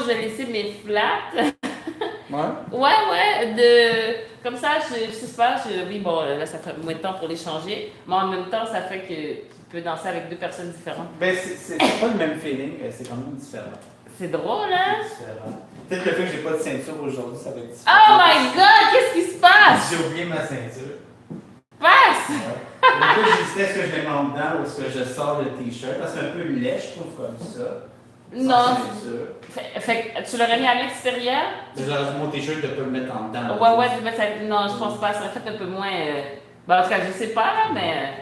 je vais laisser mes flats. Ouais? Ouais. Comme ça, je sais pas, oui, bon, là, ça fait moins de temps pour les changer, mais en même temps, ça fait que tu peux danser avec deux personnes différentes. Ben, c'est pas le même feeling, c'est quand même différent. C'est drôle, hein? C'est différent. Peut-être le fait que j'ai pas de ceinture aujourd'hui, ça va être différent. Oh my god, qu'est-ce qui se passe? J'ai oublié ma ceinture. Passe! Ouais. Donc là, j'hésitais est-ce que je les mets en dedans ou est-ce que je sors le t-shirt, parce que c'est un peu laid, je trouve, comme ça. Non. Ceinture. Fait que tu l'aurais mis à l'extérieur? Genre, mon t-shirt, je peux le mettre en dedans. Ouais, non, je pense pas, ça aurait fait un peu moins. En tout cas, je sais pas, là, mais.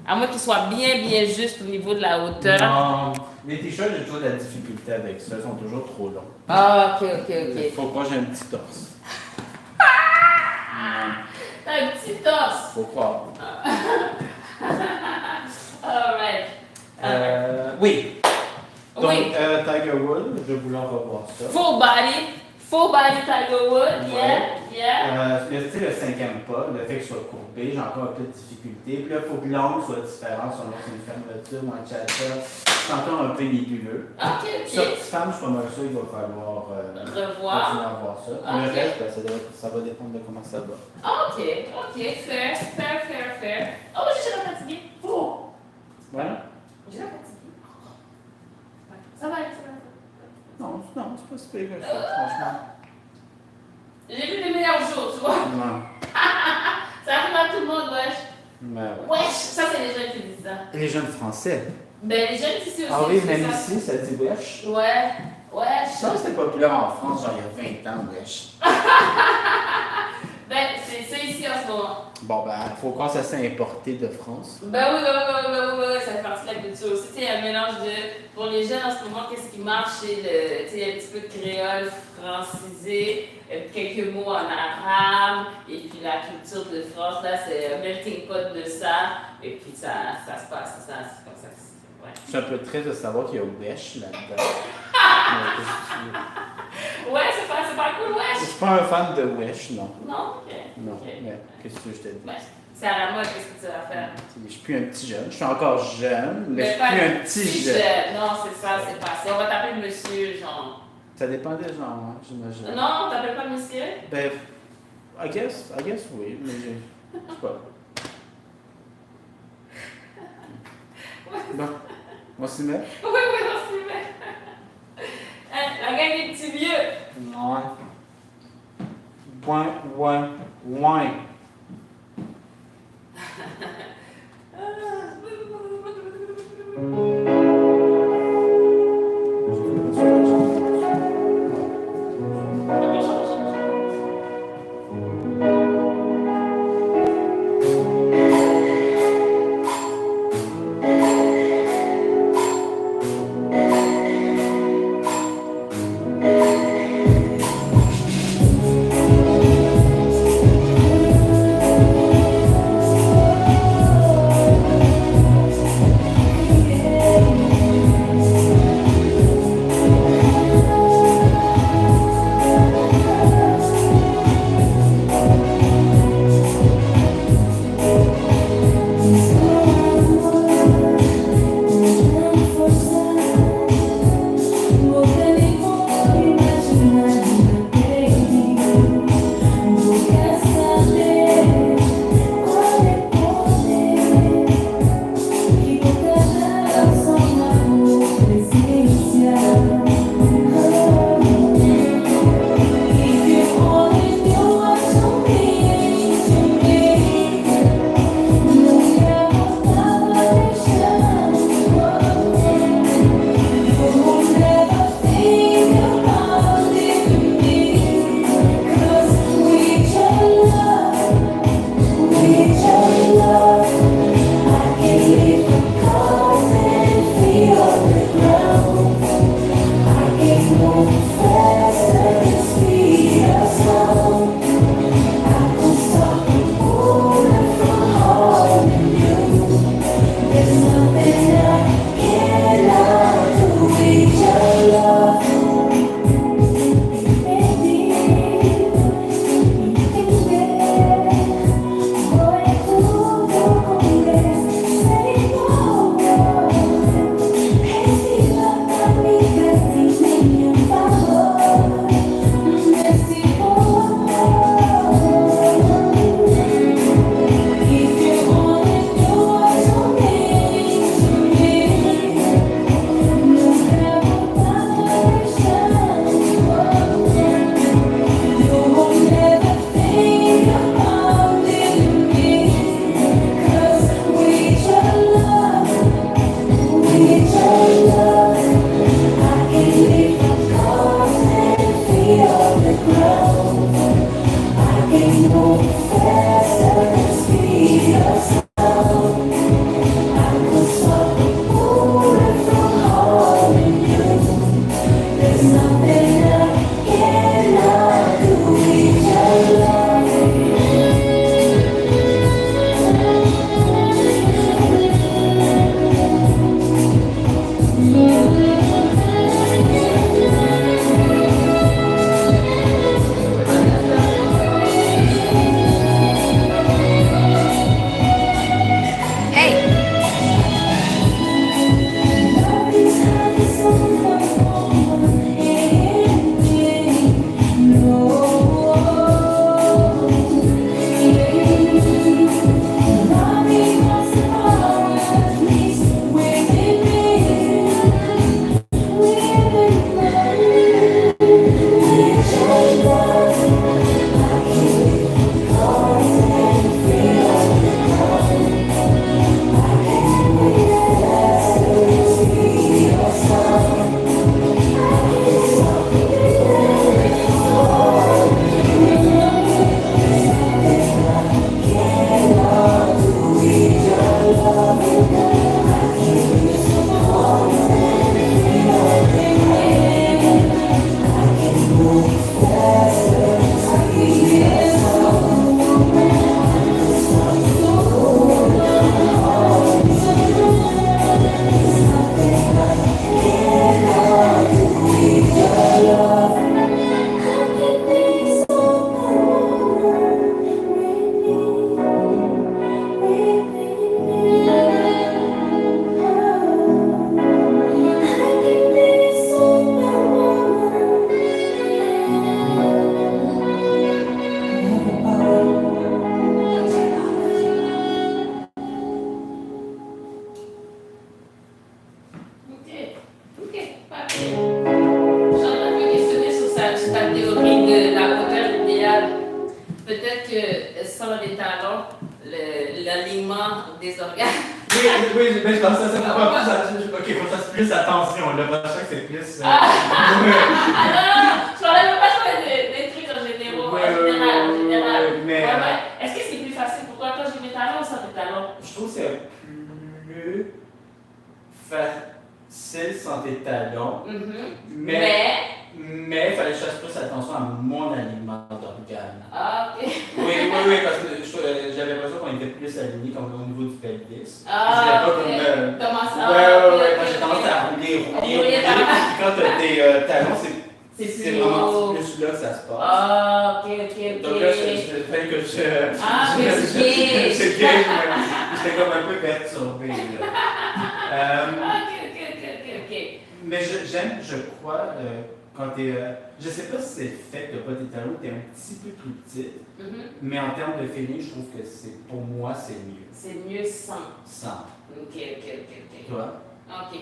À moins qu'il soit bien juste au niveau de la hauteur. Non, les t-shirts, j'ai toujours de la difficulté avec ça, ils sont toujours trop longs. Ah, ok. Faut croire que j'ai un petit torse. T'as un petit torse. Faut croire. Alright. Oui. Donc, Oui. Tiger Woods, je voulais en revoir ça. Full body Tiger Woods, yeah. Le style, le cinquième pas, le fait que ce soit courbé, j'ai encore un peu de difficulté. Puis là, il faut que l'angle soit différent selon si c'est une fermeture ou un cha-cha. C'est encore un peu nébuleux. Ok. Sur petite femme, je suis pas mal sûr qu'il va falloir revoir. continuer à voir ça. Le reste, ben, ça va dépendre de comment ça va. Ok, fair. Oh, j'ai la fatiguée. Oh. Voilà. J'ai la fatiguée. Ça va. Non, c'est pas si pire que ça, franchement. J'ai vu les meilleurs jours, tu vois. Non. Ça arrive à tout le monde, wesh. Mais ouais. Wesh, ça c'est les jeunes qui disent ça. Les jeunes français. Ben les jeunes ici aussi. Ah oui, même ça. ici, ça dit wesh. Ouais, wesh. Ça, c'était populaire en France, genre il y a 20 ans, wesh. Ben c'est ici en ce moment. Bon, ben, faut croire que ça s'est importé de France. Ben oui, ça fait partie de la culture aussi. Tu sais, il y a un mélange de. Pour les jeunes en ce moment, qu'est-ce qui marche? C'est le. Tu sais, il y a un petit peu de créole francisé, quelques mots en arabe, et puis la culture de France, là, c'est un melting pot de ça, et puis ça se passe, ça, c'est comme ça. Ouais. Je suis un peu triste de savoir qu'il y a wesh là-dedans. Ouais, c'est pas cool, Je wesh! suis pas un fan de wesh, non. Non? Ok. Non, Ok. mais qu'est-ce que je te dis? Ouais. C'est à la mode, qu'est-ce que tu vas faire? Je suis plus un petit jeune. Je suis encore jeune, mais je suis pas plus un petit jeune. Non, c'est ça, c'est passé. On va t'appeler monsieur, genre. Ça dépend des gens, hein, j'imagine. Non, on t'appelle pas monsieur? Ben, I guess oui, mais je sais pas. Bon, on s'y met? Oui, on s'y met. La gang des petits vieux. Ouais. Follow Peut-être que sans les talons, l'alignement des organes. Oui, mais je pense que ça fait pas plus. Ok, faut que ça fasse plus attention. Le prochain, c'est plus. Ah non, je parlais même pas des trucs en général. En général. Mais. Est-ce que c'est plus facile pour toi quand j'ai mes talons ou sans mes talons? Je trouve que c'est plus facile sans tes talons. Mais il fallait que je fasse plus attention à mon alignement d'organes. Ah, ok. Oui, parce que j'avais l'impression qu'on était plus alignés comme au niveau du pelvis. Ah, pas ok. comme. Comment ça? Ouais, parce que j'ai tendance à rouler. Quand t'as tes talons, c'est vraiment plus là que ça se passe. Ah, ok. Donc là, il fallait que je. Ah, que tu gauges. J'étais comme un peu perturbé. Ok. Mais j'aime, je crois, quand t'es. Je sais pas si c'est le fait que pas tes talons, t'es un petit peu plus petite. Mais en termes de feeling, je trouve que pour moi, c'est mieux. C'est mieux sans. Sans. Ok. Toi? Ok.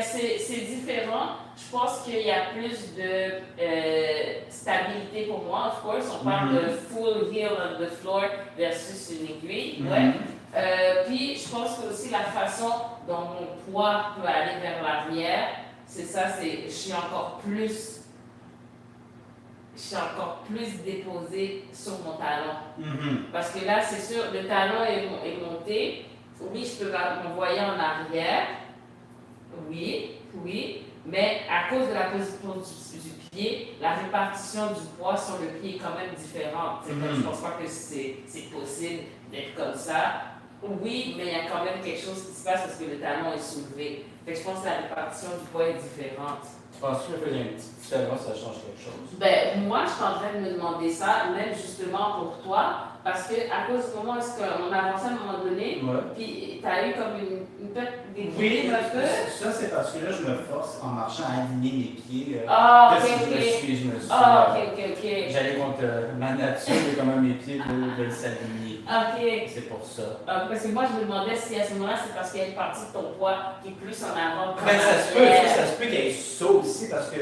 C'est différent. Je pense qu'il y a plus de stabilité pour moi. Of course, on parle de full heel on the floor versus une aiguille. Ouais. Puis, je pense que aussi la façon dont mon poids peut aller vers l'arrière, c'est ça, je suis encore plus déposée sur mon talon. Parce que là, c'est sûr, le talon est monté. Oui, je peux m'envoyer en arrière. Oui, mais à cause de la position du pied, la répartition du poids sur le pied est quand même différente. Je ne pense pas que c'est possible d'être comme ça. Oui, mais il y a quand même quelque chose qui se passe parce que le talon est soulevé. Fait que je pense que la répartition du poids est différente. Tu penses que y a une petite différence, ça change quelque chose? Moi, je suis en train de me demander ça, même justement pour toi, parce que à cause du moment où on avançait à un moment donné, puis tu as eu comme une perte d'équilibre un peu. Ça, c'est parce que là, je me force en marchant à aligner mes pieds. Ok. Je me suis. Ok. J'allais contre ma nature, mais comment mes pieds veulent s'aligner. Ok. C'est pour ça. Parce que moi, je me demandais si à ce moment-là, c'est parce qu'il y a une partie de ton poids qui est plus en avant. Ça se peut qu'il y ait ça aussi, parce que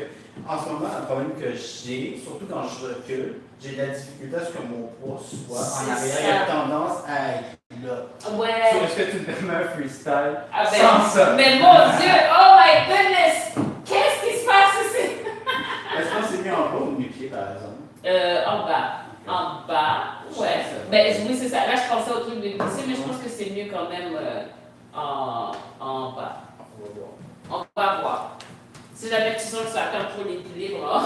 en ce moment, un problème que j'ai, surtout quand je recule, j'ai de la difficulté à ce que mon poids soit en arrière. Il y a tendance à être là. Ouais. Est-ce que tu me permets un freestyle sans ça? Mais mon Dieu, oh my goodness! Qu'est-ce qui se passe ici? Est-ce que c'est mieux en bas ou mes pieds, par exemple? En bas, ouais. Oui, c'est ça. Là, je pensais au truc de glisser, mais je pense que c'est mieux quand même en bas. On va voir. Si jamais tu sens que ça perd trop l'équilibre, là.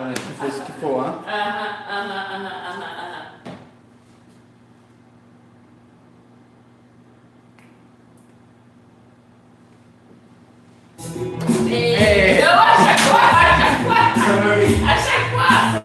Il faut ce qu'il faut, hein. Et non, à chaque fois! À chaque fois!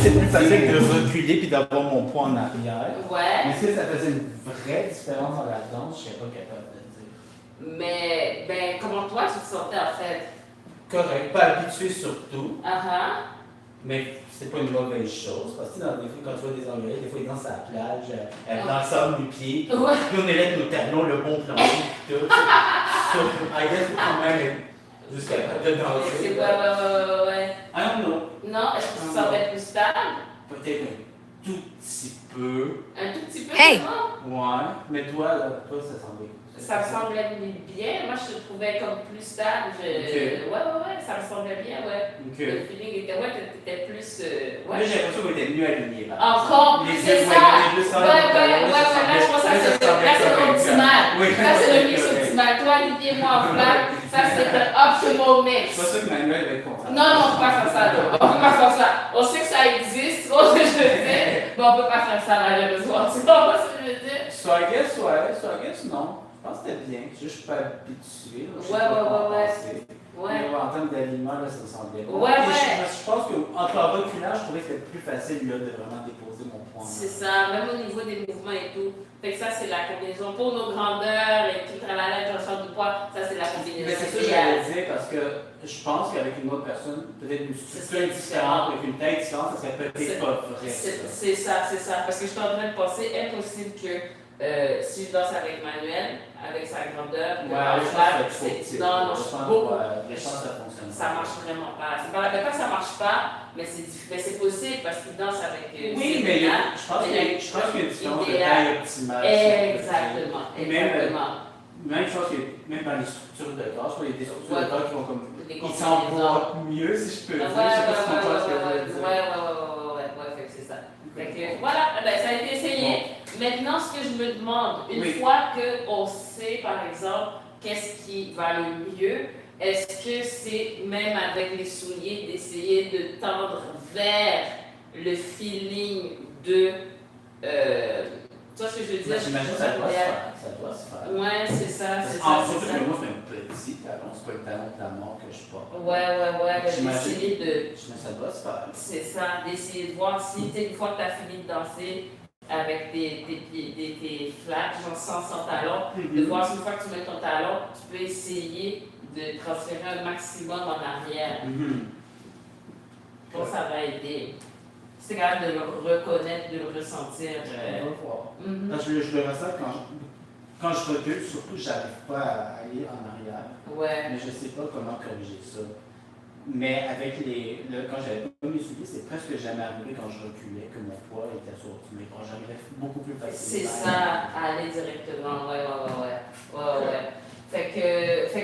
C'est plus facile de reculer puis d'avoir mon poids en arrière. Ouais. Mais est-ce que ça faisait une vraie différence dans la danse? Je ne serais pas capable de dire. Mais, ben, comment toi tu te sentais en fait? Correct. Pas habitué surtout. Mais c'est pas une mauvaise chose. Parce que dans des fois, quand tu vois des Anglais, des fois ils dansent à la plage, dans le sable du pied. Ouais. Puis on est là avec nos talons, le bon plancher, tout. So, I guess quand même jusqu'à de danser. ouais. I don't know. Non, est-ce que tu te sentais plus stable? peut-être un tout petit peu. Un tout petit peu, Hey! Ouais, mais toi, là, toi, ça semblait. Ça me semblait bien. Moi, je te trouvais comme plus stable. Ouais, ça me semblait bien, ouais. Ok. Le feeling était, ouais, t'étais plus. Là, j'ai l'impression qu'on était mieux alignés. Encore plus, c'est ça! Ouais, là, je pense que là, c'est l'optimal. Oui. Ça, c'est le mix optimal. Toi, Olivier, moi, en flat, ça, c'est le optimal mix. C'est pas ça que Manuel va être content. Non, on peut pas faire ça, là. On peut pas faire ça. On sait que ça existe, tu vois ce que je veux dire, mais on peut pas faire ça, malheureusement. Tu vois ce que je veux dire? So I guess, ouais. So I guess, non. Je pense que c'était bien. Je suis pas habitué. Ouais. En termes d'aliments, là, ça me semblait bon. Ouais. Je pense qu'entre le reculage, je trouvais que c'était plus facile là, de vraiment déposer mon point. C'est ça, même au niveau des mouvements et tout. Fait que ça, c'est la combinaison. Pour nos grandeurs et tout, tralala, transfert du poids, ça, c'est la combinaison. Mais c'est ça que j'allais dire parce que je pense qu'avec une autre personne, peut-être une structure différente, avec une tête différente, ça serait peut-être pas vrai. C'est ça. Parce que je suis en train de penser, impossible que si je danse avec Manuel, avec sa grandeur, ouais, je pense non, je suis beaucoup. Les chances, ça fonctionne. Ça marche vraiment pas. C'est pas que ça marche pas, mais c'est possible parce qu'il danse avec. Oui, mais je pense qu'il y a une différence de taille optimale. Exactement. Même chose que même dans les structures de corps, il y a des structures de corps qui vont comme. Ils s'emboîtent mieux, si je peux dire. Je sais pas si tu comprends ce que je veux dire. Ouais, c'est ça. Fait que, voilà, ça a été essayé. Maintenant, ce que je me demande, une fois qu'on sait, par exemple, qu'est-ce qui va le mieux, est-ce que c'est même avec les souliers d'essayer de tendre vers le feeling de. Tu vois ce que je veux dire? J'imagine que ça doit se faire. Ouais, c'est ça. Surtout que moi, c'est un petit talon, c'est pas le talon d'amour que je porte. Ouais, d'essayer de. Ça doit se faire. C'est ça, d'essayer de voir si, une fois que tu as fini de danser avec tes flats, genre sans talon, de voir si une fois que tu mets ton talon, tu peux essayer de transférer un maximum en arrière. Bon, ça va aider. C'est quand même de le reconnaître, de le ressentir. On va voir. Parce que je le ressens quand je recule, surtout, j'arrive pas à aller en arrière. Ouais. Mais je sais pas comment corriger ça. Mais avec quand j'avais pas mes souliers, c'est presque jamais arrivé quand je reculais que mon poids était sur mes bras. J'arrivais beaucoup plus facilement. C'est ça, aller directement. Ouais. Fait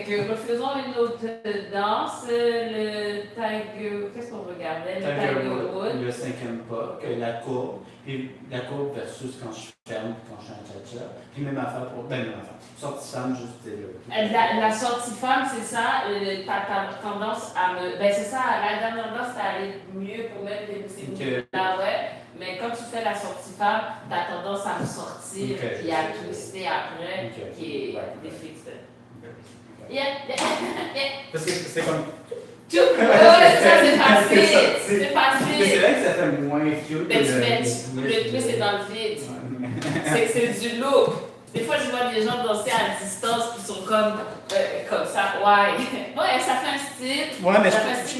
que refaisons une autre danse, le Tiger. Qu'est-ce qu'on regardait? Le Tiger Wood. Le cinquième pas, que la courbe. Puis la courbe versus quand je ferme, quand je suis en cha-cha. Puis même affaire pour. Même affaire. Sortie femme, juste. La sortie femme, c'est ça. T'as tendance à me. Ben, c'est ça, la dernière danse, t'as allé mieux pour mettre des mouvements là, ouais. Mais quand tu fais la sortie femme, t'as tendance à me sortir puis à twister après, qui est défixé. Parce que c'est comme. Ça, c'est facile. C'est facile. Mais c'est vrai que ça fait moins cute. Mais le twist est dans le vide. C'est du look. Des fois, je vois des gens danser à distance qui sont comme ça. Ouais, ça fait un style. Ouais, mais je suis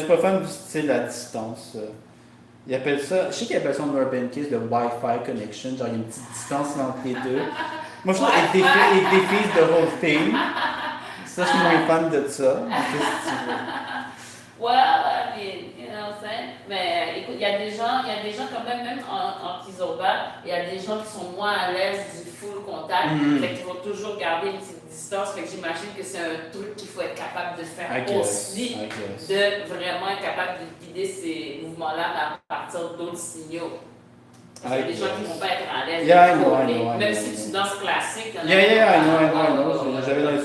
pas fan du style à distance. Ils appellent ça, je sais qu'ils appellent ça en Urban Kiss le Wi-Fi connection, genre il y a une petite distance entre les deux. Moi, je trouve que it defeats the whole thing. Ça, je suis moins fan de ça. Mais écoute, il y a des gens quand même en Kizomba, il y a des gens qui sont moins à l'aise du full contact, fait qu'ils vont toujours garder une petite distance, fait que j'imagine que c'est un truc qu'il faut être capable de faire aussi, de vraiment être capable de guider ces mouvements-là à partir d'autres signaux. Parce qu'il y a des gens qui ne vont pas être à l'aise, même si tu danses classique. I know. J'avais dans les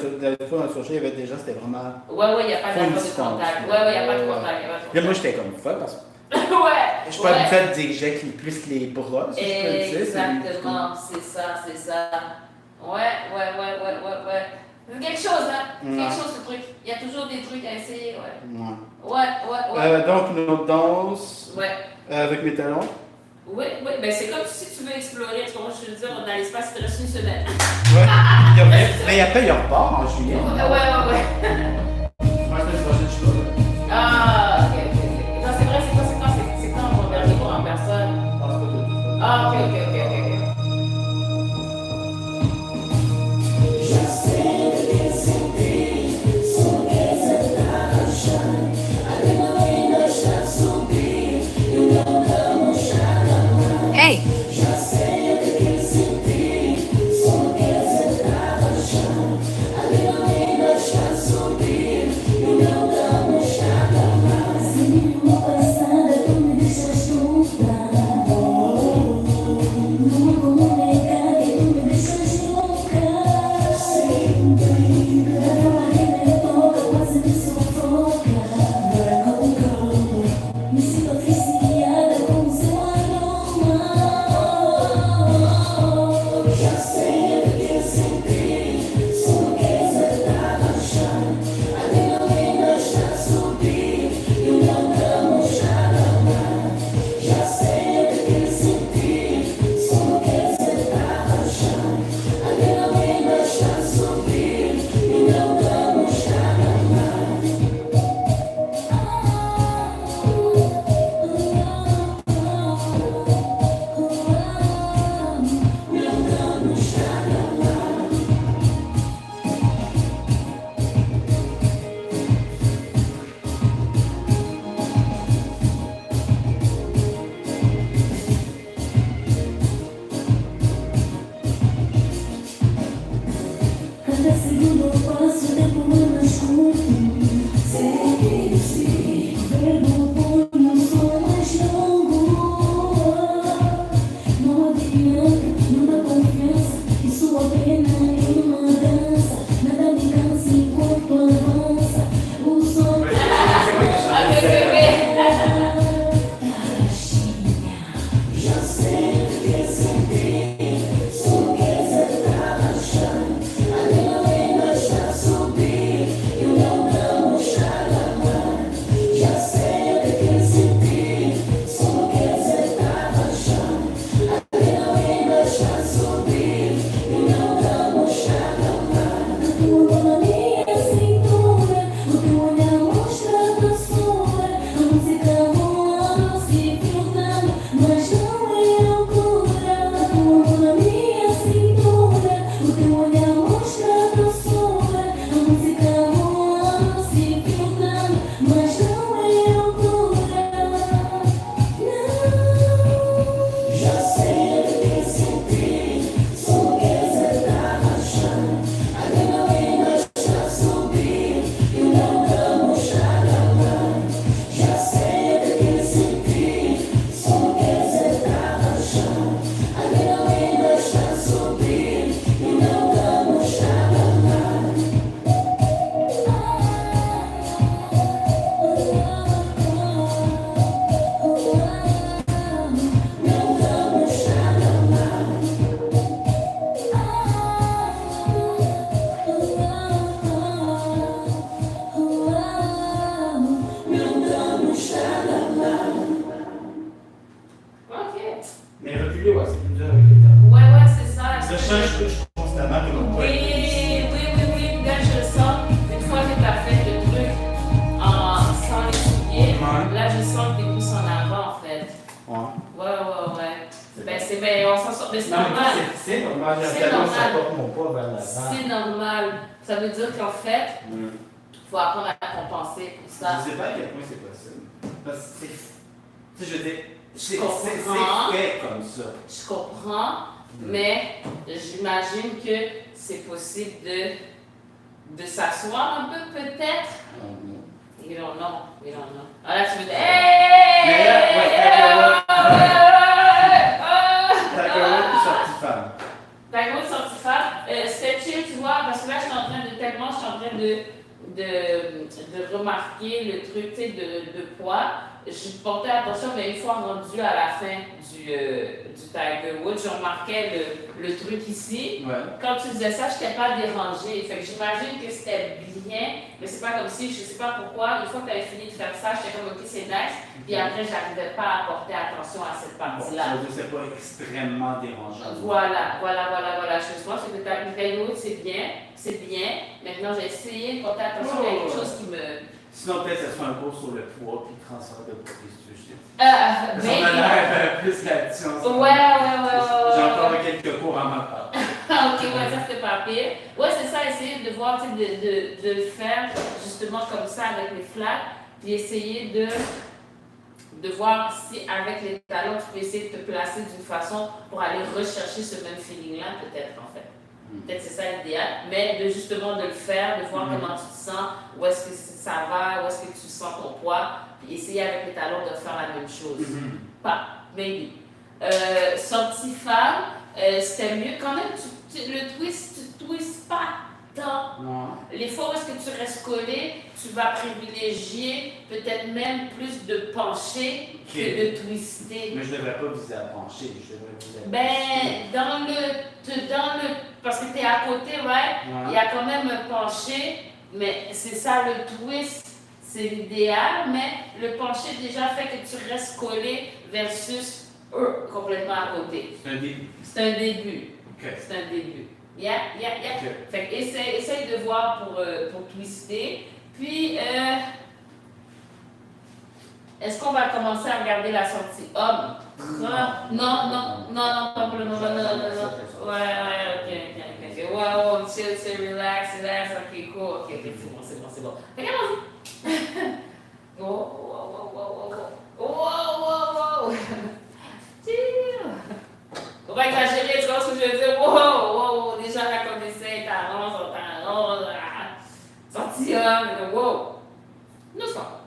fois dans le social, il y avait déjà, c'était vraiment. Ouais, il n'y a pas de contact. Il n'y a pas de contact. Là, moi, j'étais comme fuck parce que. Je suis pas habituée à dire que j'ai plus les bras, si je peux le dire. Exactement, c'est ça. Ouais. C'est quelque chose, quelque chose ce truc. Il y a toujours des trucs à essayer, ouais. Donc, nos danses avec mes talons. Oui, ben c'est comme si tu veux explorer, comment je veux dire, dans l'espace, il te reste une semaine. Mais après, il repart en juillet. Ouais. Moi, je fais prochaine chose. Ok. Non, c'est vrai, c'est quand mon dernier cours en personne. Ok. I C'est normal. Ça veut dire qu'en fait, il faut apprendre à compenser pour ça. Je ne sais pas à quel point c'est possible. Parce que je veux dire, c'est fait comme ça. Je comprends, mais j'imagine que c'est possible de s'asseoir un peu peut-être. We don't know. Alors là, tu me dis, ta grosse sortie femme. C'était chill, tu vois, parce que là, je suis en train de remarquer le truc, tu sais, de poids. Je portais attention, mais une fois rendu à la fin du Tiger Woods, je remarquais le truc ici. Ouais. Quand tu disais ça, je n'étais pas dérangée. Fait que j'imagine que c'était bien, mais c'est pas comme si, je sais pas pourquoi, une fois que tu avais fini de faire ça, j'étais comme, ok, c'est nice. Puis après, j'arrivais pas à porter attention à cette partie-là. Bon, c'est pas extrêmement dérangeant. Voilà. Je pense que le Tiger Woods, c'est bien. Maintenant, j'ai essayé de porter attention à quelque chose qui me... Sinon, peut-être que ce soit un cours sur le poids puis le transfert de poids, si tu veux. Mais... On a l'air plus là-dessus. Ouais. J'ai encore quelques cours à ma part. Ok, ouais, ça c'était pas pire. Ouais, c'est ça, essayer de voir, de le faire justement comme ça avec les flaps, puis essayer de de voir si avec les talons, tu peux essayer de te placer d'une façon pour aller rechercher ce même feeling-là, peut-être, en fait. Peut-être c'est ça l'idéal, mais de justement de le faire, de voir comment tu te sens, où est-ce que ça va, où est-ce que tu sens ton poids, puis essayer avec les talons de faire la même chose. Pas, maybe. Sortie femme, c'était mieux. Quand même, le twist, tu ne twistes pas tant. Non. Les fois où est-ce que tu restes collé, tu vas privilégier peut-être même plus de pencher que de twister. Mais je ne devrais pas viser à pencher, je devrais viser à parce que tu es à côté, right? Il y a quand même un penché, mais c'est ça le twist, c'est l'idéal, mais le penché déjà fait que tu restes collé versus complètement à côté. C'est un début. C'est un début. Okay. C'est un début. Yeah. Okay. Fait que essaye de voir pour twister. Puis, est-ce qu'on va commencer à regarder la sortie homme? Non, pas pour le moment, non. Ouais, ok. Wow, chill, relax, ok, cool. Ok, c'est bon. Regarde-y. Wow. Chill. Faut pas exagérer, tu vois ce que je veux dire? Wow, déjà là, comme essaye, t'arranges. Sorti homme, wow. Nous sommes.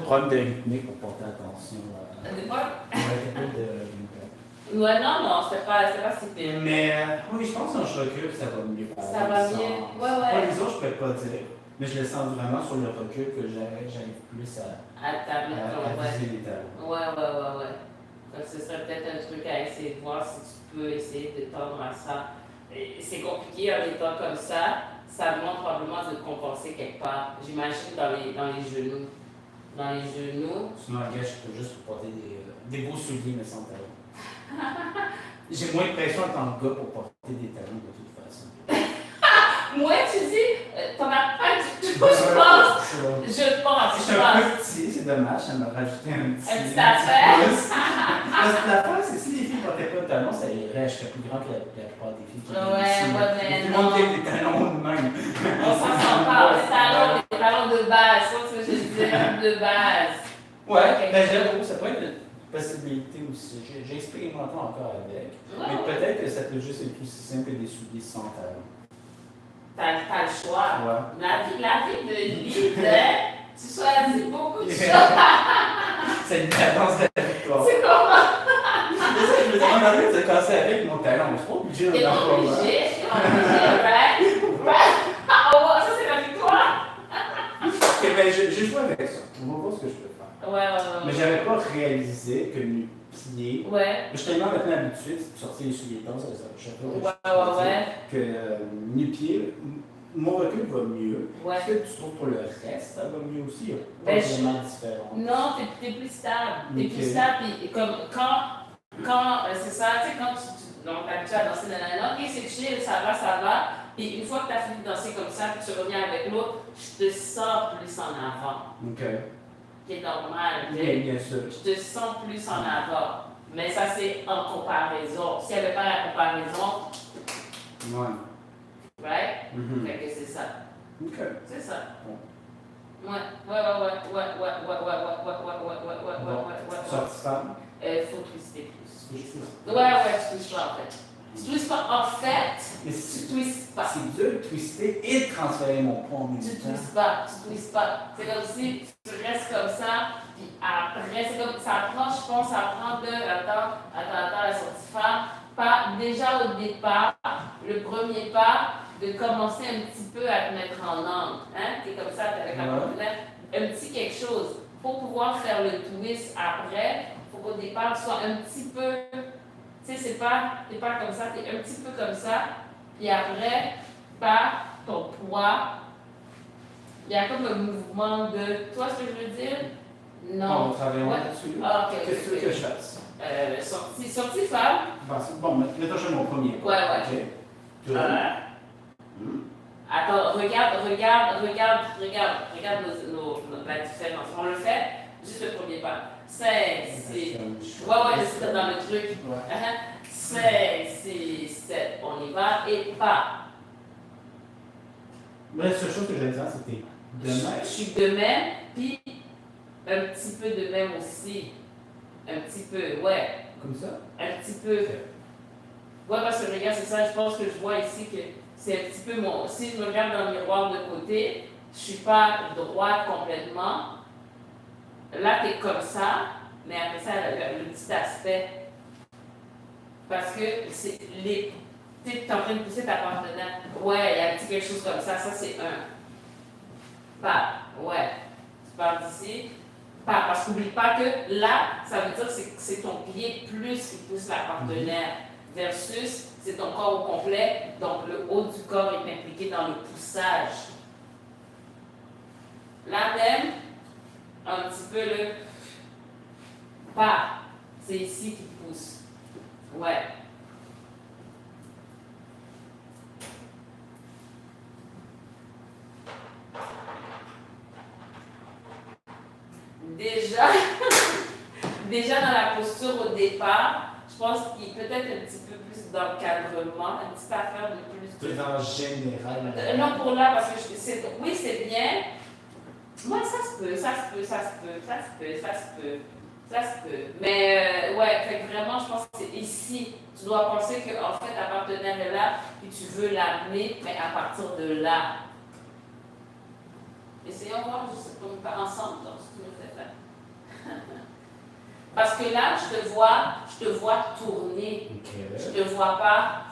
problème de rythmique pour porter attention. Des fois? Ouais, t'as pas de Ouais, non, c'était pas si pire. Mais oui, je pense qu'en je recule, ça va mieux. Ça va mieux. Ouais. Pas les autres, je peux pas dire. Mais je le sens vraiment sur le recul que j'arrive plus À table, à viser les talons. Ouais. Donc, ce serait peut-être un truc à essayer de voir si tu peux essayer de tendre à ça. Et c'est compliqué en étant comme ça demande probablement de compenser quelque part. J'imagine dans les genoux. Dans les genoux. Sinon, un gars, je peux juste porter des beaux souliers, mais sans talons. J'ai moins de pression en tant que gars pour porter des talons de toute façon. Moi, tu dis, t'en as pas du tout, je pense. Je pense. Je suis un peu petit, c'est dommage, ça m'a rajouté un petit affaire. Parce que l'affaire, c'est si les filles ne portaient pas de talons, ça irait, je serais plus grand que la plupart des filles. Mais tout le monde qui a des talons de même. On s'en sort pas, les talons de base, c'est ce que je disais, de base. Ouais, ben j'avoue, ça peut être une possibilité aussi. J'ai expérimenté encore avec. Mais peut-être que ça peut juste être aussi simple que des souliers sans talons. T'as le choix. Ouais. La vie de leader, tu choisis beaucoup de choses. C'est une cadence de la victoire. C'est comment? Je me demande de te casser avec mon talon. Je suis pas obligé de T'es pas obligé, right? Oh, ça c'est la victoire. Ok, ben j'ai joué avec ça. On va voir ce que je peux faire. Ouais. Mais j'avais pas réalisé que mes pieds. Ouais. Je suis tellement maintenant habitué de sortir les souliers tons, Ouais. que mes pieds, mon recul va mieux. Ouais. Est-ce que tu trouves pour le reste, ça va mieux aussi? Pas Ben, vraiment différent. Non, t'es plus stable. T'es Ok. plus stable. Puis comme quand c'est ça, tu sais, quand tu donc t'habitues à danser ok, c'est chill, ça va. Et une fois que t'as fini de danser comme ça, puis tu reviens avec l'autre, je te sens plus en avant. Ok. Qui est normal. Oui, bien sûr. Je te sens plus en avant. Mais ça, c'est en comparaison. S'il n'y avait pas la comparaison, Ouais. right? Mhm. Fait que c'est ça. Ok. C'est ça. Bon. Ouais. Sortie femme. Faut twister plus. Ouais, tu twistes pas en fait. Tu twistes pas en fait, Mais tu twistes pas. c'est dur de twister et de transférer mon poids en même Tu temps. twistes pas. C'est comme si tu restes comme ça, puis après, c'est comme ça prend, je pense, ça prend attends, la sortie femme. Déjà au départ, le premier pas, de commencer un petit peu à te mettre en angle. Hein? Tu es comme ça, tu avec la partenaire, un petit quelque chose. Pour pouvoir faire le twist après, il faut qu'au départ, tu sois un petit peu. Tu sais, t'es pas comme ça, tu es un petit peu comme ça. Puis après, par ton poids, il y a comme un mouvement de. Tu vois ce que je veux dire? Non. On travaille là-dessus. Ah, ok. Qu'est-ce que tu veux que je fasse? Sortie femme. Bon, mettons je mon premier. Ouais. Ok. Attends, regarde la différence. On le fait, juste le premier pas. 5, 6. Ouais, c'est dans le truc. 5, 6, 7. On y va et pas. Mais la seule chose que j'allais dire, c'était de même. Je suis de même, puis un petit peu de même aussi. Un petit peu, ouais. Comme ça? Un petit peu. Ouais, parce que regarde, c'est ça, je pense que je vois ici que c'est un petit peu mon. Si je me regarde dans le miroir de côté, je suis pas droite complètement. Là, tu es comme ça, mais après ça, le petit aspect. Parce que c'est les. Tu es en train de pousser ta partenaire. Ouais, il y a un petit quelque chose comme ça, c'est un. Pas. Ouais. Tu pars d'ici. Pas. Parce qu'oublie pas que là, ça veut dire que c'est ton pied plus qui pousse la partenaire. Versus, c'est ton corps au complet, donc le haut du corps est impliqué dans le poussage. Là même, un petit peu le pas, c'est ici qui pousse. Ouais. Déjà dans la posture au départ, je pense qu'il est peut-être un petit peu plus d'encadrement, une petite affaire de plus. Plus en général. Non, pour là, parce que oui, c'est bien. Moi, ça se peut. Mais ouais, fait que vraiment, je pense que c'est ici. Tu dois penser que en fait, ta partenaire est là, puis tu veux l'amener, mais à partir de là. Essayons voir, je sais pas, ensemble, donc, si tu me fais faire. Parce que là, je te vois tourner. Ok. Je te vois pas.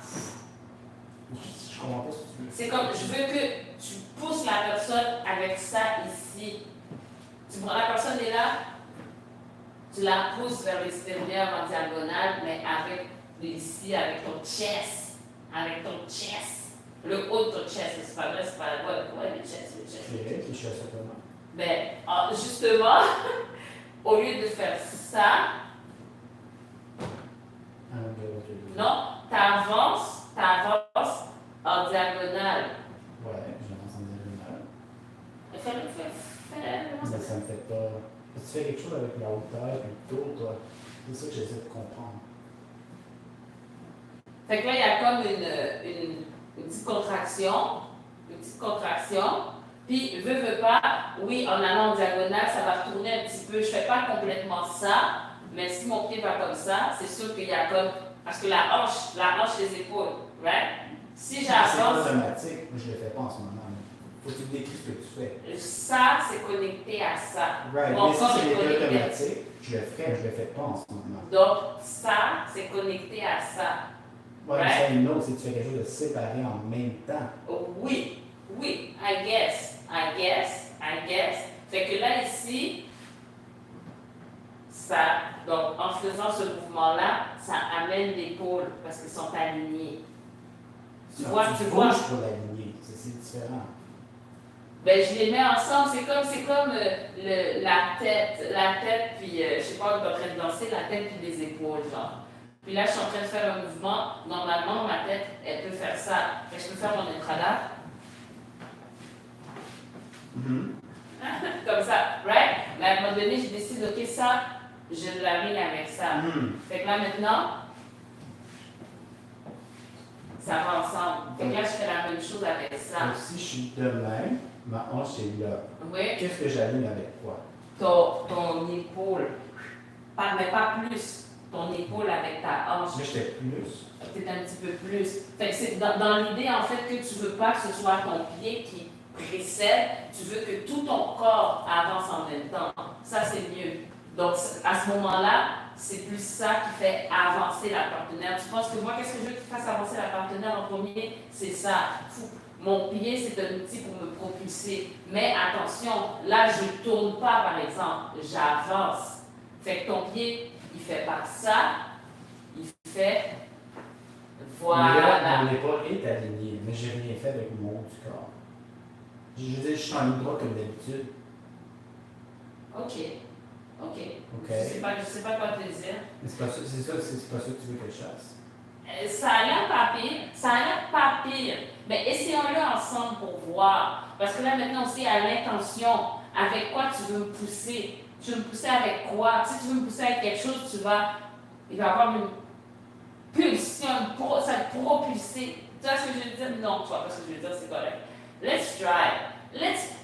Je comprends pas ce que tu veux. C'est comme, je veux que tu pousses la personne avec ça ici. Tu prends la personne est là, tu la pousses vers l'extérieur en diagonale, mais avec ici, avec ton chest. Avec ton chest. Le haut de ton chest, c'est pas vrai, c'est pas ouais, le chest. Ok, puis je fais ça comment? Ben, justement, au lieu de faire ça, non, t'avances en diagonale. Ouais, j'avance en diagonale. Fais-le. Mais ça me fait pas. Tu fais quelque chose avec la hauteur et le tour, toi. C'est ça que j'essaie de comprendre. Fait que là, il y a comme une petite contraction. Puis, veut pas, oui, en allant en diagonale, ça va retourner un petit peu. Je fais pas complètement ça, mais si mon pied va comme ça, c'est sûr qu'il y a comme. Parce que la hanche, les épaules, right? Si j'avance. C'est automatique, moi je le fais pas en ce moment. Faut que tu me décris ce que tu fais. Ça, c'est connecté à ça. Right, Mon mais si corps c'est est connecté. automatique, je le ferais, je le fais pas en ce moment. Donc, ça, c'est connecté à ça. Ouais, Right? mais c'est une autre, c'est que tu fais quelque chose de séparé en même temps. Oui, I guess. Fait que là, ici, ça, donc en faisant ce mouvement-là, ça amène l'épaule parce qu'ils sont alignés. Tu vois. Bouges pour l'aligner, c'est différent. Ben, je les mets ensemble, c'est comme la tête, puis je sais pas, on est en train de danser, la tête puis les épaules, genre. Puis là, je suis en train de faire un mouvement, normalement, ma tête, elle peut faire ça. Fait que je peux faire mon intrada. Comme ça, right? Mais à un moment donné, je décide, ok, ça, je l'aligne avec ça. Fait que là, maintenant, ça va ensemble. Fait que là, je fais la même chose avec ça. Donc, si je suis de même, ma hanche est là. Oui. Qu'est-ce que j'aligne avec quoi? Ton épaule. Mais pas plus. Ton épaule avec ta hanche. Mais j'étais plus. Peut-être un petit peu plus. Fait que c'est dans l'idée, en fait, que tu veux pas que ce soit ton pied qui précède, tu veux que tout ton corps avance en même temps. Ça, c'est mieux. Donc, à ce moment-là, c'est plus ça qui fait avancer la partenaire. Tu penses que moi, qu'est-ce que je veux qu'il fasse avancer la partenaire en premier? C'est ça. Mon pied, c'est un outil pour me propulser. Mais attention, là, je ne tourne pas, par exemple. J'avance. Fait que ton pied, il fait pas ça. Il fait... Voilà. Mon épaule est alignée, mais j'ai rien fait avec mon haut du corps. Je veux dire, je suis en ligne droite comme d'habitude. OK. OK. Je sais pas quoi te dire. Mais c'est pas ça que tu veux que je fasse. Ça a l'air pas pire. Mais essayons-le ensemble pour voir. Parce que là, maintenant aussi, à l'intention, avec quoi tu veux me pousser? Tu veux me pousser avec quoi? Si tu veux me pousser avec quelque chose, il va y avoir une pulsion, ça va te propulser. Tu vois ce que je veux dire? Non, tu vois pas ce que je veux dire, c'est correct. Let's try.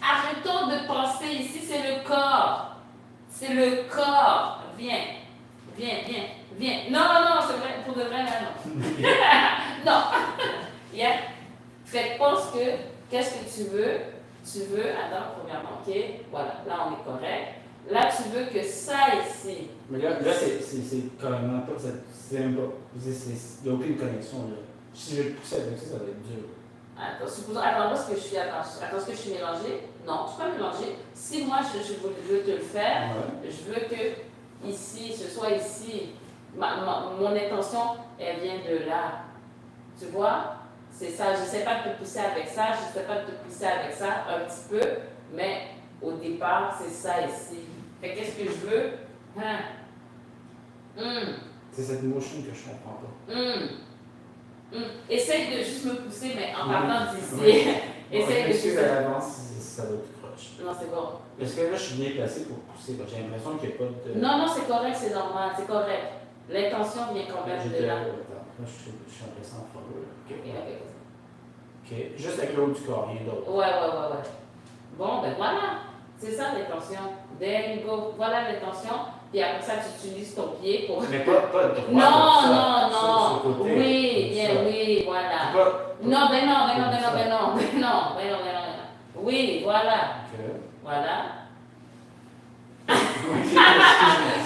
Arrêtons de penser ici, c'est le corps. C'est le corps. Viens. Non, c'est vrai, pour de vrai, là, non. Non. Yeah. Fait que pense que, qu'est-ce que tu veux? Attends, premièrement, ok, voilà, là on est correct. Là, tu veux que ça ici. Mais là c'est carrément pas, c'est même pas, il n'y a aucune connexion là. Si je le pousse avec ça, ça va être dur. Attends, ce que je suis, ce que je suis mélangée. Non, tu peux pas mélanger. Si moi, je veux te le faire, Ouais. je veux que ici, ce soit ici. Mon intention, elle vient de là. Tu vois? C'est ça. Je ne sais pas de te pousser avec ça, je ne sais pas de te pousser avec ça, un petit peu, mais au départ, c'est ça ici. Fait qu'est-ce que je veux? C'est cette motion que je comprends pas. Essaye de juste me pousser, mais en partant d'ici. Oui. Essaye de Est-ce que pousser. à l'avance, ça va être croche? Non, c'est bon. Est-ce que là, je suis bien placé pour pousser? J'ai l'impression qu'il n'y a pas de... Non, c'est correct, c'est normal, c'est correct. L'intention vient quand même de là. Attends, là, je suis en plaçant en faveur. Ok. OK. Juste avec l'autre du corps, rien d'autre. Ouais. Bon, ben voilà. C'est ça l'intention. There you go. Voilà l'intention. Puis après ça, tu utilises ton pied pour. Mais pas droit. Non. Sur le côté, Oui, comme ça. oui, voilà. Pas- Non. Oui, voilà. Ok. Voilà. Ok, excuse-moi.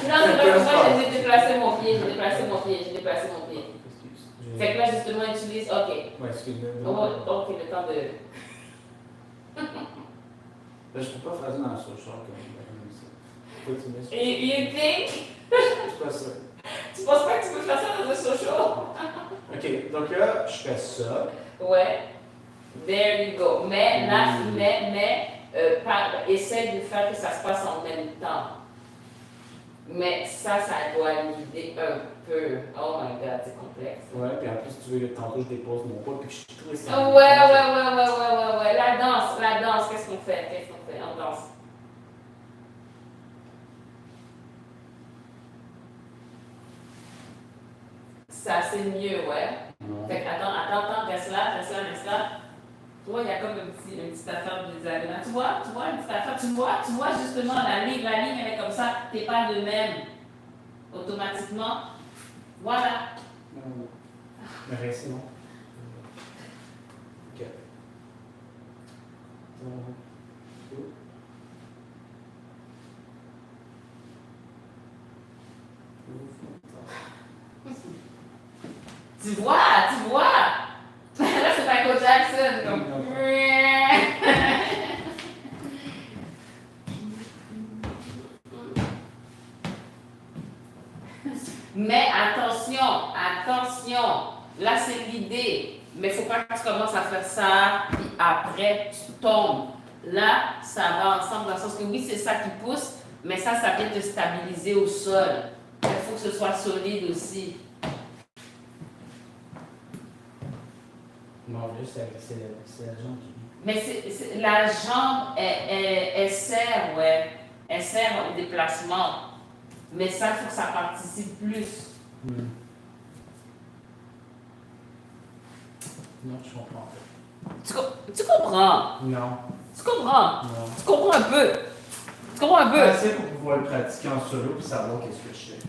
Non, c'est parce que moi, j'ai déplacé mon pied, j'ai déplacé mon pied, j'ai déplacé mon pied. Excuse. Fait que là, justement, utilise. Ok. Ouais, excuse-moi. Ok, le temps de. Là, je peux pas faire ça dans le social comme ça. Faut que tu laisses. You think? C'est pas ça. Tu penses pas que tu peux faire ça dans un social? Ok, donc là, je fais ça. Ouais. There you go. Mais, là, essaie de faire que ça se passe en même temps. Mais ça doit l'idée un peu. Oh my god, c'est complexe. Ouais, puis en plus, si tu veux que tantôt je dépose mon poids puis que je twist. Ouais. La danse, qu'est-ce qu'on fait? On danse. Ça, c'est mieux, ouais. Fait que attends, reste là. Tu vois, il y a comme une petite affaire de désagrément. Tu vois, une petite affaire. Tu vois justement la ligne, elle est comme ça. T'es pas de même. Automatiquement. Voilà. Mais reste, non. Ok. Tu vois. Là, c'est Michael Jackson. Comme... Mais attention. Là, c'est l'idée. Mais il ne faut pas que tu commences à faire ça, puis après, tu tombes. Là, ça va ensemble dans le sens que oui, c'est ça qui pousse, mais ça vient te stabiliser au sol. Il faut que ce soit solide aussi. Non, juste, c'est la jambe qui. Mais la jambe, elle sert, ouais. Elle sert au déplacement. Mais ça, il faut que ça participe plus. Non, je comprends pas. Tu comprends? Non. Tu comprends? Non. Tu comprends un peu? Assez pour pouvoir le pratiquer en solo et savoir qu'est-ce que je fais.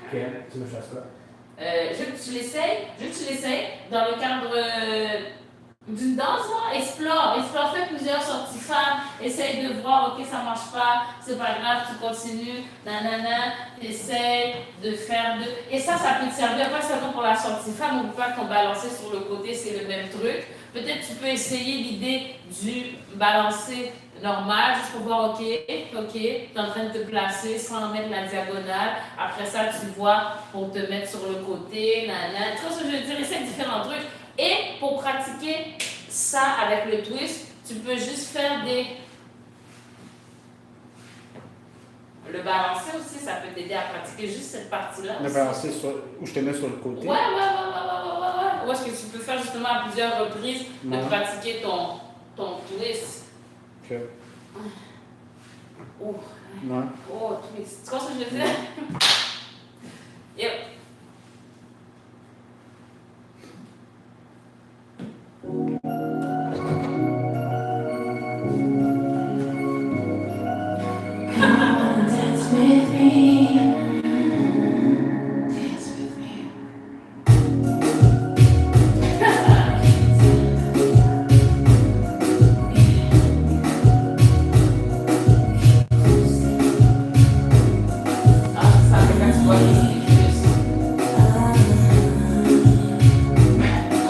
Ok, tu veux faire ça? Je veux que tu l'essayes dans le cadre d'une danse, là. Explore, fais plusieurs sorties femmes, essaye de voir, ok, ça marche pas, c'est pas grave, tu continues, essaye de faire Et ça peut te servir pas seulement pour la sortie femme, ou pas qu'on balancer sur le côté, c'est le même truc. Peut-être tu peux essayer l'idée du balancer normal, juste pour voir, ok, tu es en train de te placer sans mettre la diagonale. Après ça, tu vois, pour te mettre sur le côté, Tu vois ce que je veux dire? Essaye différents trucs. Et pour pratiquer ça avec le twist, tu peux juste faire Le balancer aussi, ça peut t'aider à pratiquer juste cette partie-là. Le balancer où je te mets sur le côté. Ouais. Ou est-ce que tu peux faire justement à plusieurs reprises de pratiquer ton twist. Ok. Oh. Non. Oh, twist. Tu vois ce que je veux dire? Yep.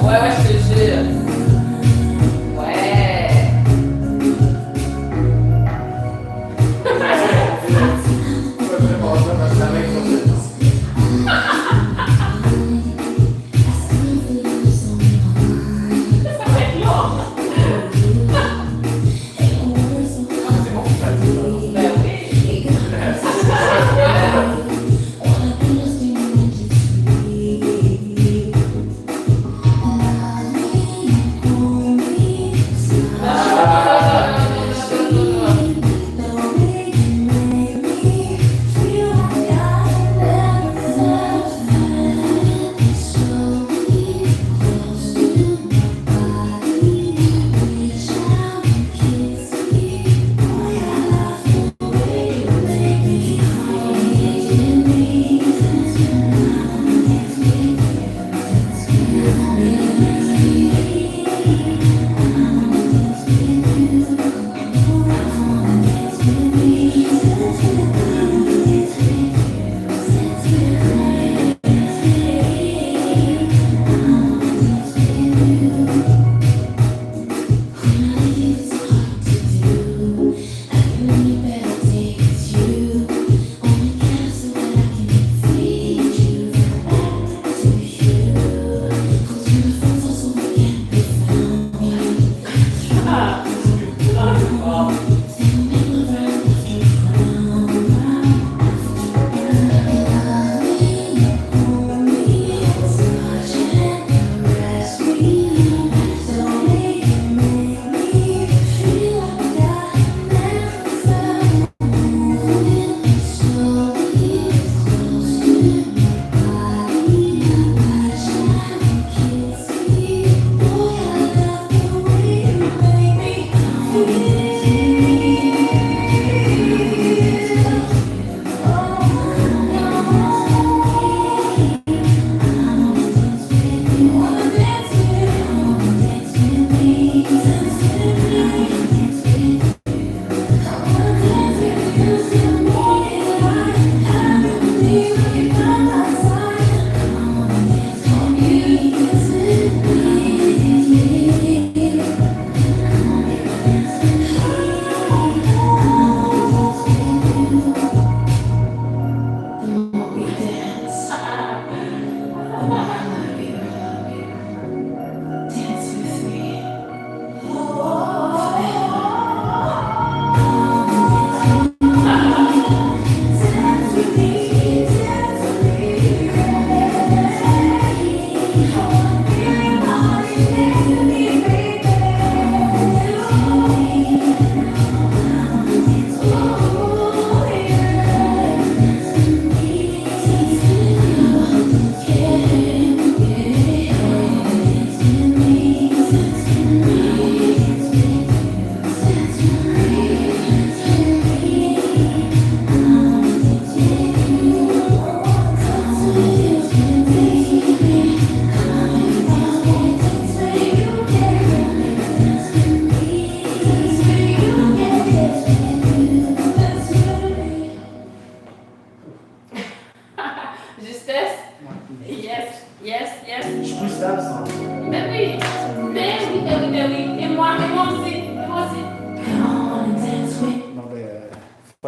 Ouais, je te jure. Ouais. Ça va être long. Ben oui.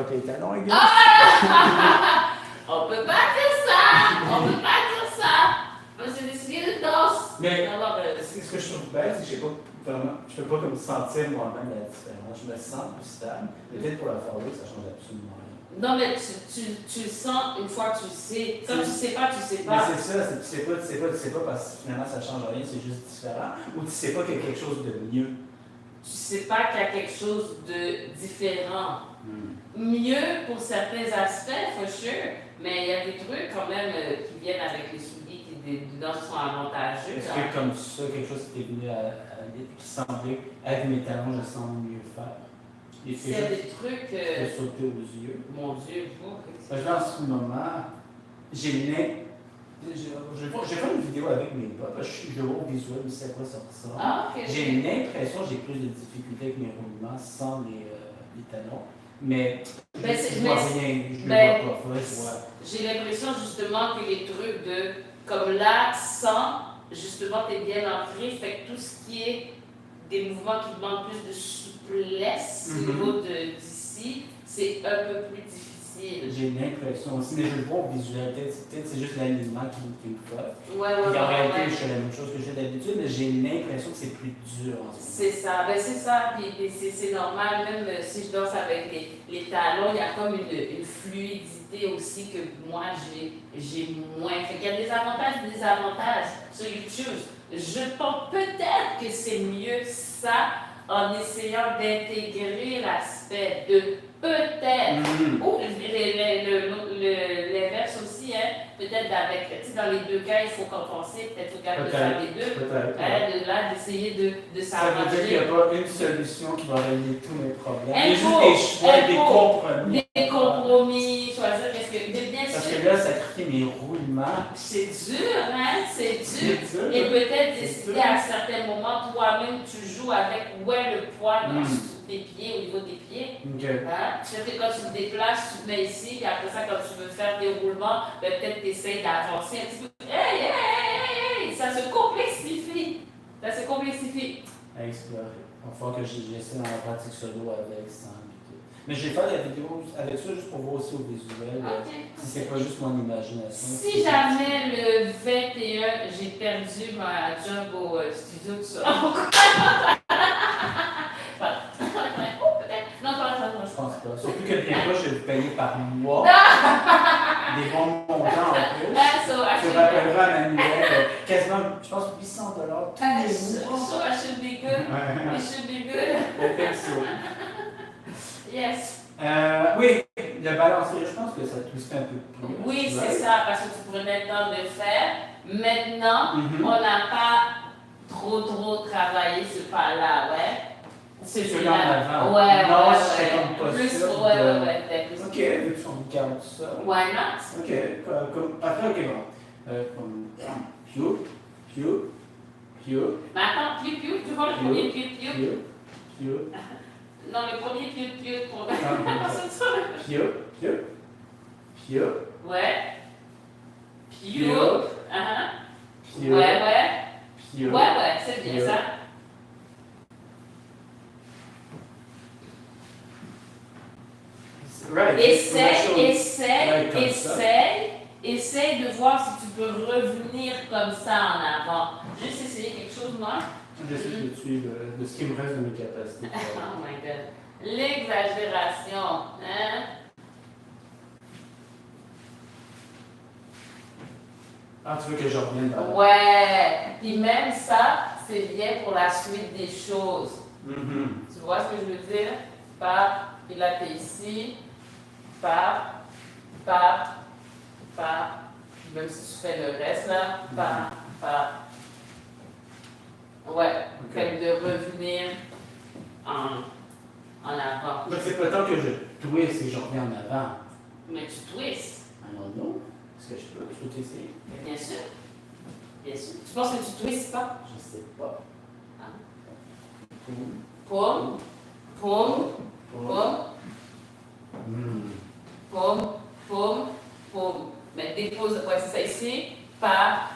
avec les talons, les gars. On peut pas dire ça! On peut pas dire ça! Moi, j'ai décidé de danse! Mais Alors, ce que je trouve bête, c'est que je peux pas comme sentir moi-même la différence. Je me sens plus stable. Peut-être pour la forêt, ça change absolument rien. non, mais tu le sens une fois que tu sais. Quand tu sais pas, tu sais Mais pas. c'est ça, tu sais pas parce que finalement ça change rien, c'est juste différent. Ou tu sais pas qu'il y a quelque chose de mieux. Tu sais pas qu'il y a quelque chose de différent. Mieux pour certains aspects, for sure, mais il y a des trucs quand même qui viennent avec les souliers qui sont avantageux. Est-ce que comme ça, quelque chose qui t'est venu qui semblait avec mes talons, je sens mieux faire? C'est des trucs. De sauter aux yeux. Mon Dieu, Là, en ce moment, j'ai fait une vidéo avec mes potes, parce que je suis au visuel, je sais à quoi ça ressemble. Ah, ok. J'ai l'impression que j'ai plus de difficultés avec mes roulements sans les talons. Mais je ne vois rien, je ne vois pas. J'ai l'impression justement que les trucs comme là, sans, justement, tu es bien entré, fait que tout ce qui est des mouvements qui demandent plus de souplesse au niveau d'ici, c'est un peu plus difficile. J'ai l'impression aussi, mais je le vois au visuel, peut-être c'est juste l'alignement qui me flotte. Ouais, Puis en réalité, je fais la même chose que j'ai d'habitude, mais j'ai l'impression que c'est plus dur en ce moment. C'est ça, c'est ça, puis c'est normal, même si je danse avec les talons, il y a comme une fluidité aussi que moi j'ai moins. Fait qu'il y a des avantages et des désavantages sur YouTube. Je pense peut-être que c'est mieux ça en essayant d'intégrer l'aspect de peut-être, ou l'inverse aussi, hein, peut-être avec, tu sais, dans les deux cas, il faut compenser, peut-être faut capable de faire les deux, de là, d'essayer de s'arranger. Ça veut dire qu'il n'y a pas une solution qui va régler tous mes problèmes. Il y a juste des choix, des compromis. Des compromis, choisir, bien sûr. Parce que là, sacrifier mes roulements. C'est dur, hein, c'est dur. Et peut-être décider à certains moments, toi-même, tu joues avec où est le poids sous tes pieds, au niveau des pieds. Hein? C'est-à-dire que quand tu te déplaces, tu te mets ici, puis après ça, quand tu veux faire des roulements, ben, peut-être tu essaies d'avancer un petit peu. Hey! Ça se complexifie. Ça se complexifie. À explorer. Il va falloir que j'essaie dans la pratique solo avec ça. Mais je vais faire la vidéo avec ça juste pour voir aussi au visuel. Si c'est pas juste mon imagination. Si jamais le 21, j'ai perdu ma job au studio de ça. Non, je pense pas. Surtout que bientôt, je vais vous payer par mois. Des bons montants en plus. Tu rappelleras un annuel quasiment, je pense, 800 $. So I should be good. It should be good. I think so. Yes. Oui, le balancier, je pense que ça twiste un peu plus. Oui, c'est ça, parce que tu prenais le temps de le faire. Maintenant, on n'a pas trop travaillé ce pas-là, ouais. Celui-là en avant. Ouais, non, c'est comme pas plus, sûr. Plus. Ok, vu qu'on garde ça. Why not? Ok, après, ok, bon. Comme, piou. Mais attends, piou, tu vois le premier piou? Non, le premier piou pour Piou. Ouais. Piou. Piou. Ouais. Piou. Ouais, c'est bien ça. Right. Essaye de voir si tu peux revenir comme ça en avant. Juste essayer quelque chose, moi. J'essaie de suivre de ce qui me reste de mes capacités. Oh my God. L'exagération, hein? Ah, tu veux que je revienne dans Ouais. Puis même ça, c'est bien pour la suite des choses. Tu vois ce que je veux dire? Puis là, t'es ici. Même si tu fais le reste là, Ouais, fait de revenir en avant. Mais c'est pas tant que je twist et que je reviens en avant. Mais tu twists. I don't know. Est-ce que je peux t'essayer? Bien sûr. Tu penses que tu twistes pas? Je sais pas. Pomme. Mais dépose, ouais, c'est ça ici. Voilà.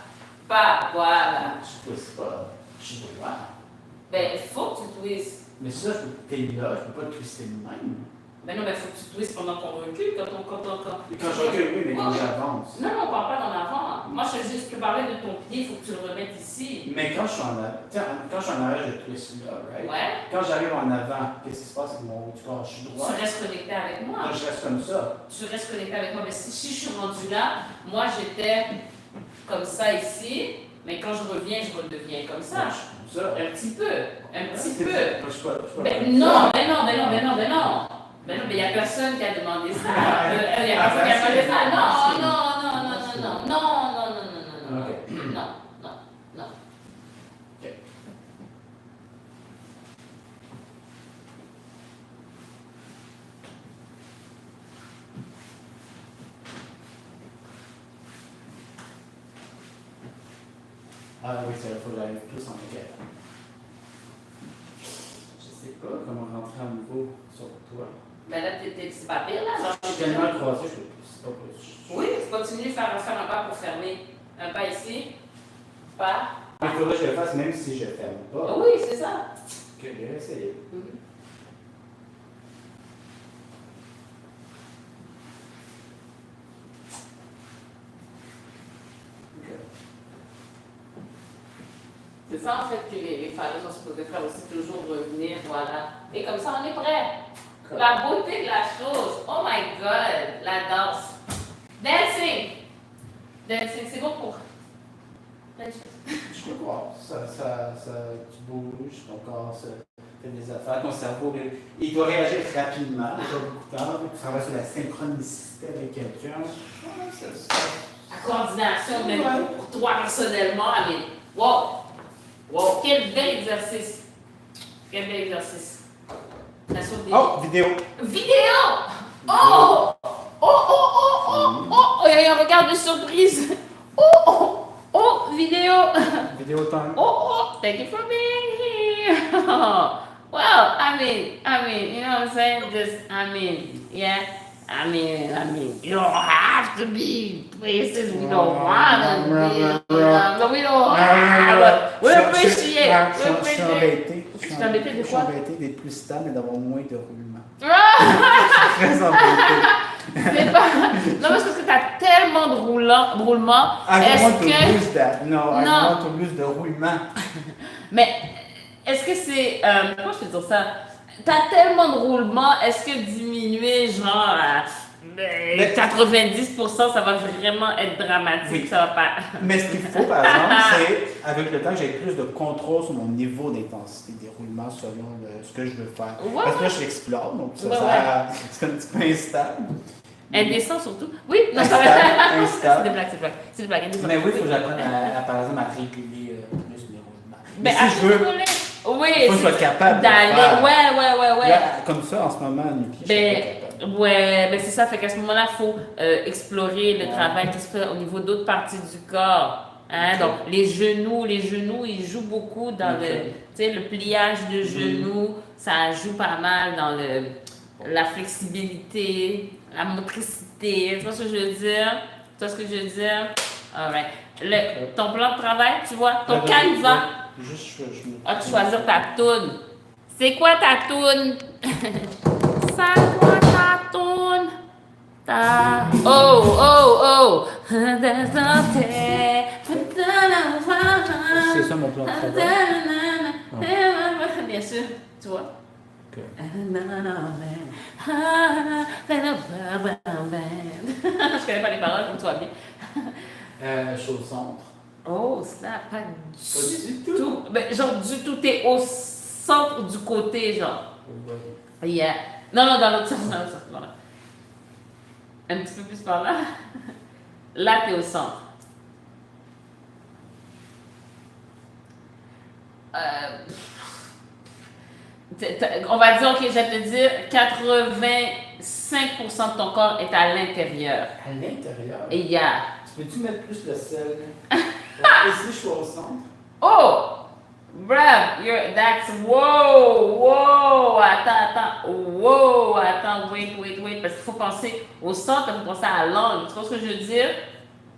Je twiste pas. Je suis droit. Ben, il faut que tu twistes. Mais ça, t'es là, je peux pas twister de même. Mais non, mais il faut que tu twists pendant qu'on recule, quand Quand je recule, oui, mais quand j'avance. Non, on ne parle pas d'en avant. Moi, je veux juste te parler de ton pied, il faut que tu le remettes ici. Mais quand je suis en arrière, je twist là, right? Ouais. Quand j'arrive en avant, qu'est-ce qui se passe avec mon corps? Je suis droit. Tu restes connecté avec moi. Je reste comme ça. Tu restes connecté avec moi. Mais si je suis rendue là, moi, j'étais comme ça ici, mais quand je reviens, je redeviens comme ça. Ça. Un petit peu. Un petit peu. Mais non. Mais il n'y a personne qui a demandé ça. Il n'y a personne qui a demandé ça. Non. Ok. Ah oui, il faut que j'aille plus en équerre. Je sais pas comment rentrer à nouveau sur toi. Mais là, c'est pas pire, là. Je suis tellement croisé, je sais pas plus. Oui, continue à faire un pas pour fermer. Un pas ici. Pas. Il faudrait que je le fasse même si je ne ferme pas. Oui, c'est ça. Ok, je vais essayer. C'est ça en fait que les femmes sont supposées faire aussi, toujours revenir, voilà. Et comme ça, on est prêt. La beauté de la chose. Oh my God, la danse. Dancing. Dancing, c'est bon pour. Je peux voir. Tu bouges, ton corps fait des affaires, ton cerveau, il doit réagir rapidement, il doit beaucoup de temps, il travaille sur la synchronicité avec quelqu'un. La coordination, même pour toi personnellement, mais wow! Wow! Quel bel exercice! Quel bel exercice! Oh, vidéo! Vidéo! Oh! Oh! Il y a un regard de surprise! Oh! Vidéo! Vidéo time! Oh! Thank you for being here! Well, I mean, you know what I'm saying? Yeah. You don't have to be places we don't want to be. No, we don't have. We appreciate. Je suis embêté. Je suis embêté de quoi? Je suis embêté d'être plus stable et d'avoir moins de roulement. Très embêté. C'est pas. Non, mais c'est parce que t'as tellement de roulement. I want to lose that. No, I want to lose the roulement. Mais est-ce que c'est. Comment je peux dire ça? T'as tellement de roulement, est-ce que diminuer genre à 90%, ça va vraiment être dramatique? Oui. Ça va pas. Mais ce qu'il faut, par exemple, c'est, avec le temps, que j'ai plus de contrôle sur mon niveau d'intensité des roulements selon ce que je veux faire. Ouais, parce que là, je l'explore, donc ça, c'est un petit peu instable. Indécent surtout. Oui, non, ça Instable, va. instable. C'est des blagues. Indécent. Mais oui, il faut que j'apprenne par exemple, à réguler plus mes roulements. Mais si je veux, oui, il faut que je sois capable d'aller. Ouais. Là, comme ça, en ce moment, Niki, je suis pas capable. Ouais, ben c'est ça. Fait qu'à ce moment-là, il faut explorer le travail qui se fait au niveau d'autres parties du corps. Hein? Donc, les genoux, ils jouent beaucoup dans le pliage de genoux. Ça joue pas mal dans la flexibilité, la motricité. Tu vois ce que je veux dire? Alright. Ton plan de travail, tu vois, ton canevas. Tu choisir ta toune. C'est quoi ta toune? C'est quoi ta toune? Oh! C'est ça mon plan de travail. Bien sûr, tu vois. Okay. Je connais pas les paroles, comme toi bien. Je suis au centre. Oh, snap, pas du tout. Ben, genre, du tout, t'es au centre du côté, genre. Oui. Yeah. Non, dans l'autre sens, voilà. Un petit peu plus par là. Là, t'es au centre. On va dire, ok, je vais te dire, 85% de ton corps est à l'intérieur. À l'intérieur? Et il y a... Peux-tu mettre plus de sel? Ici, je suis au centre. Oh! Bruh, wow! Attends, wait. Parce qu'il faut penser au centre, il faut penser à l'angle. Tu vois ce que je veux dire?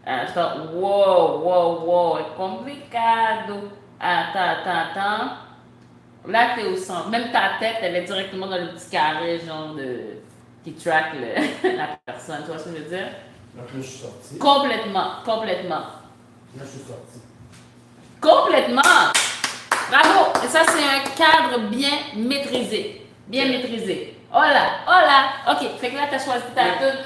Attends, wow, é complicado. Attends. Là, t'es au centre. Même ta tête, elle est directement dans le petit carré, genre de... qui track la personne, tu vois ce que je veux dire? Donc là, je suis sorti. Complètement. Là, je suis sorti. Complètement! Bravo! Et ça, c'est un cadre bien maîtrisé. Bien maîtrisé. Oh là! OK, fait que là, t'as choisi ta tune.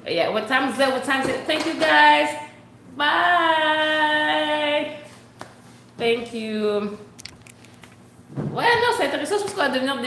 Yeah, what time is it? What time is it? Thank you guys. Bye. Thank you. Ouais, non, c'est intéressant, je pense qu'on va devenir des